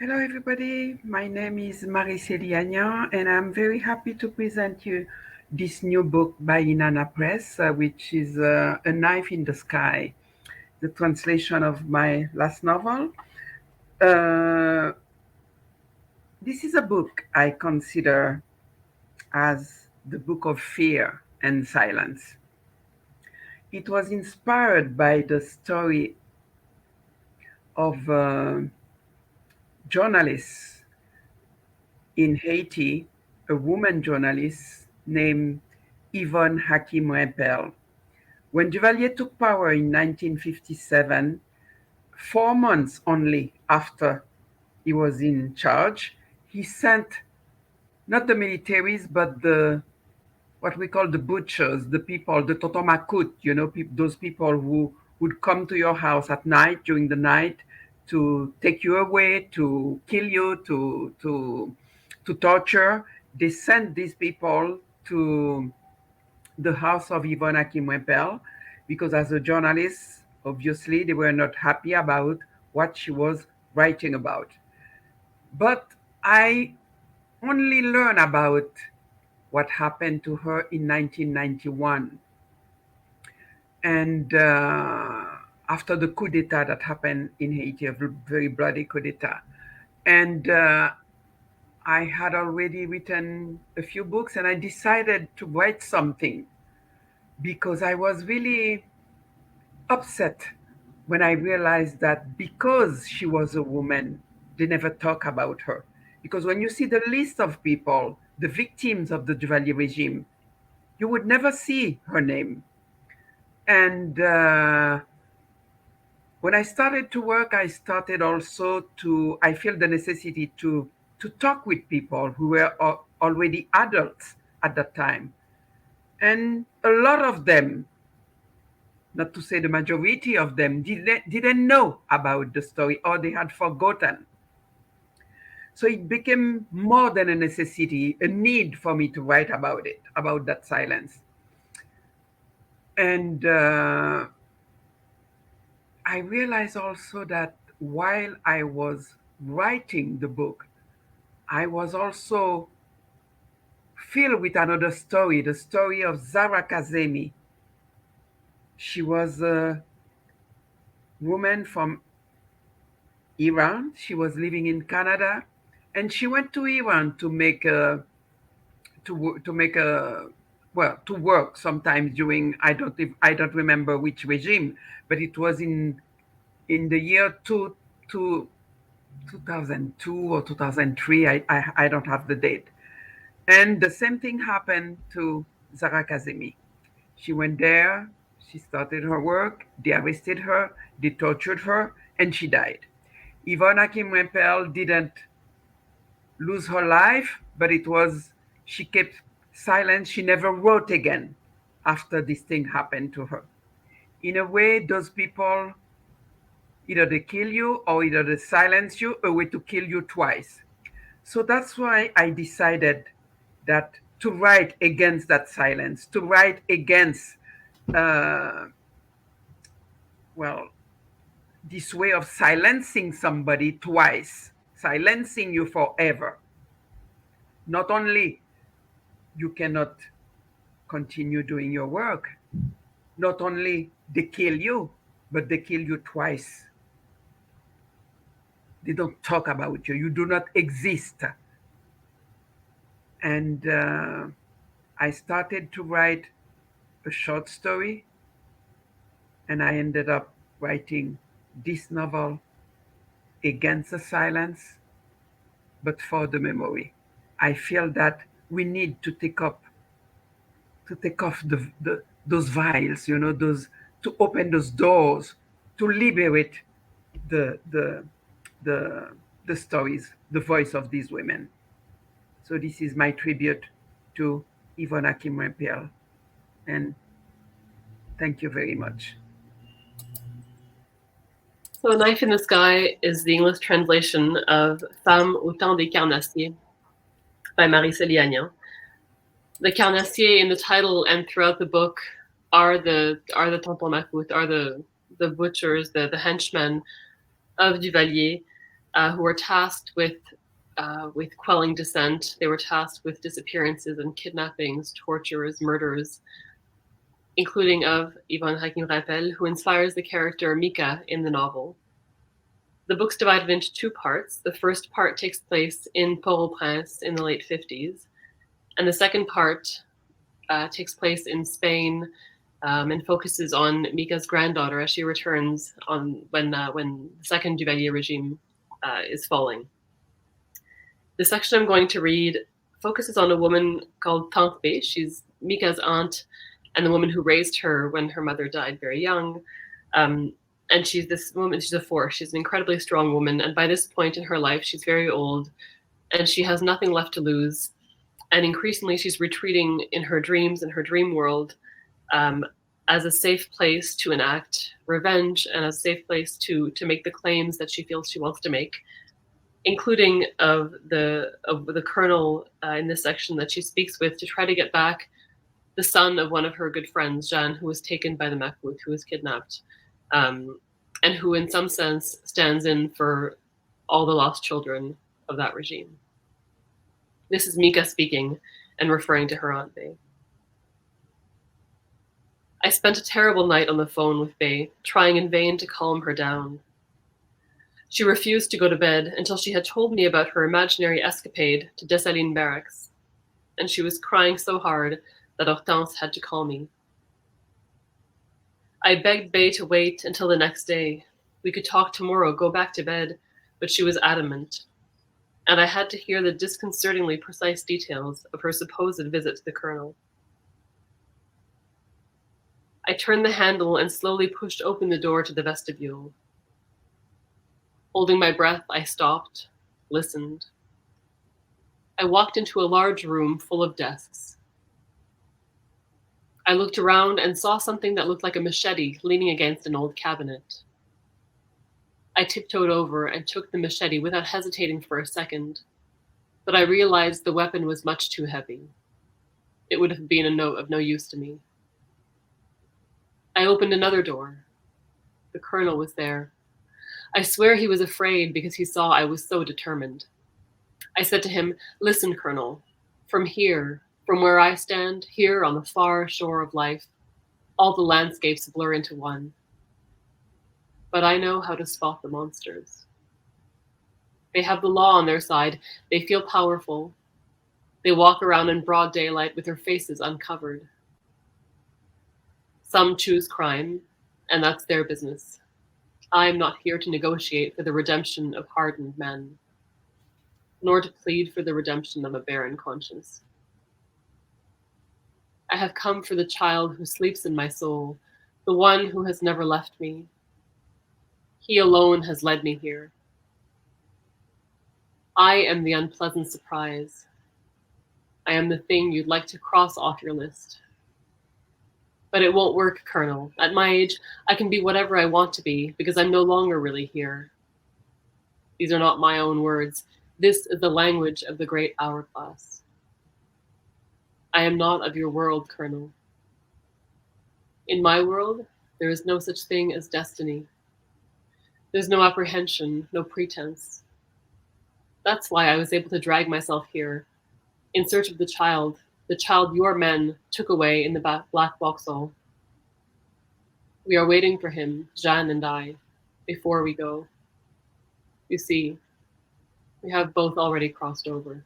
Hello, everybody. My name is Marie-Célie Agnant, and I'm very happy to present you this new book by Inanna Press, which is A Knife in the Sky, the translation of my last novel. Uh, this is a book I consider as the book of fear and silence. It was inspired by the story of a journalist in Haiti, a woman journalist named Yvonne Hakim-Rempel. When Duvalier took power in 1957, 4 months only after he was in charge, he sent not the militaries, but the what we call the butchers, the people, the totomakut, those people who would come to your house at night, during the night, to take you away, to kill you, to torture. They sent these people to the house of Yvonne Hakim-Rempel because, as a journalist, obviously they were not happy about what she was writing about. But I only learned about what happened to her in 1991. And after the coup d'etat that happened in Haiti, a very bloody coup d'etat. And I had already written a few books, and I decided to write something because I was really upset when I realized that because she was a woman, they never talk about her. Because when you see the list of people, the victims of the Duvalier regime, you would never see her name. And when I started to work, I started also I feel the necessity to talk with people who were already adults at that time. And a lot of them, not to say the majority of them, didn't know about the story, or they had forgotten. So it became more than a necessity, a need for me to write about it, about that silence. And I realized also that while I was writing the book, I was also filled with another story, the story of Zara Kazemi. She was a woman from Iran. She was living in Canada, and she went to Iran to make a to make a well, to work sometimes during, I don't remember which regime, but it was in the year 2002 or 2003. I don't have the date. And the same thing happened to Zara Kazemi. She went there, she started her work, they arrested her, they tortured her, and she died. Yvonne Hakim-Rempel didn't lose her life, but she kept silent. She never wrote again after this thing happened to her. In a way, those people, either they kill you or either they silence you, a way to kill you twice. So that's why I decided that to write against that silence, to write against, uh, well, this way of silencing somebody twice, silencing you forever. Not only you cannot continue doing your work, not only they kill you, but they kill you twice. They don't talk about you. You do not exist. And I started to write a short story, and I ended up writing this novel against the silence, but for the memory. I feel that we need to take off those vials, those, to open those doors, to liberate the the the the stories, the voice of these women. So this is my tribute to Yvonne Hakim-Rempel, and thank you very much. So, A Knife in the Sky is the English translation of Femmes, temps, carnassiers by Marie-Célie Agnant. The carnassiers in the title and throughout the book are the tonton makut, are the butchers, the henchmen of Duvalier. who were tasked with quelling dissent. They were tasked with disappearances and kidnappings, tortures, murders, including of Yvonne Raquin-Rappel, who inspires the character Mika in the novel. The book's divided into two parts. The first part takes place in Port-au-Prince in the late 50s, and the second part takes place in Spain and focuses on Mika's granddaughter as she returns when the second Duvalier regime is falling. The section I'm going to read focuses on a woman called Tante. She's Mika's aunt and the woman who raised her when her mother died very young. And she's this woman, she's a force. She's an incredibly strong woman. And by this point in her life, she's very old and she has nothing left to lose. And increasingly, she's retreating in her dreams, in her dream world, as a safe place to enact revenge and a safe place to make the claims that she feels she wants to make, including of the colonel in this section that she speaks with to try to get back the son of one of her good friends, Jeanne, who was taken by the Macoute, who was kidnapped, and who in some sense stands in for all the lost children of that regime. This is Mika speaking and referring to her Aunt Bay. I spent a terrible night on the phone with Bay, trying in vain to calm her down. She refused to go to bed until she had told me about her imaginary escapade to Dessalines barracks, and she was crying so hard that Hortense had to call me. I begged Bay to wait until the next day. We could talk tomorrow, go back to bed, but she was adamant, and I had to hear the disconcertingly precise details of her supposed visit to the colonel. I turned the handle and slowly pushed open the door to the vestibule. Holding my breath, I stopped, listened. I walked into a large room full of desks. I looked around and saw something that looked like a machete leaning against an old cabinet. I tiptoed over and took the machete without hesitating for a second, but I realized the weapon was much too heavy. It would have been of no use to me. I opened another door. The colonel was there. I swear he was afraid because he saw I was so determined. I said to him, "Listen, Colonel, from here, from where I stand, here on the far shore of life, all the landscapes blur into one. But I know how to spot the monsters. They have the law on their side. They feel powerful. They walk around in broad daylight with their faces uncovered. Some choose crime, and that's their business. I am not here to negotiate for the redemption of hardened men, nor to plead for the redemption of a barren conscience. I have come for the child who sleeps in my soul, the one who has never left me. He alone has led me here. I am the unpleasant surprise. I am the thing you'd like to cross off your list. But it won't work, Colonel. At my age, I can be whatever I want to be because I'm no longer really here. These are not my own words. This is the language of the great hourglass. I am not of your world, Colonel. In my world, there is no such thing as destiny. There's no apprehension, no pretense. That's why I was able to drag myself here, in search of the child your men took away in the Black Vauxhall. We are waiting for him, Jeanne and I, before we go. You see, we have both already crossed over.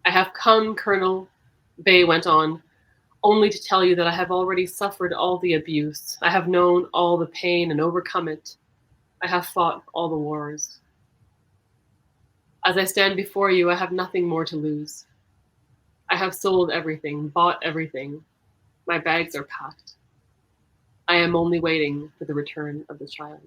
I have come, Colonel, Bay went on, only to tell you that I have already suffered all the abuse. I have known all the pain and overcome it. I have fought all the wars. As I stand before you, I have nothing more to lose. I have sold everything, bought everything. My bags are packed. I am only waiting for the return of the child.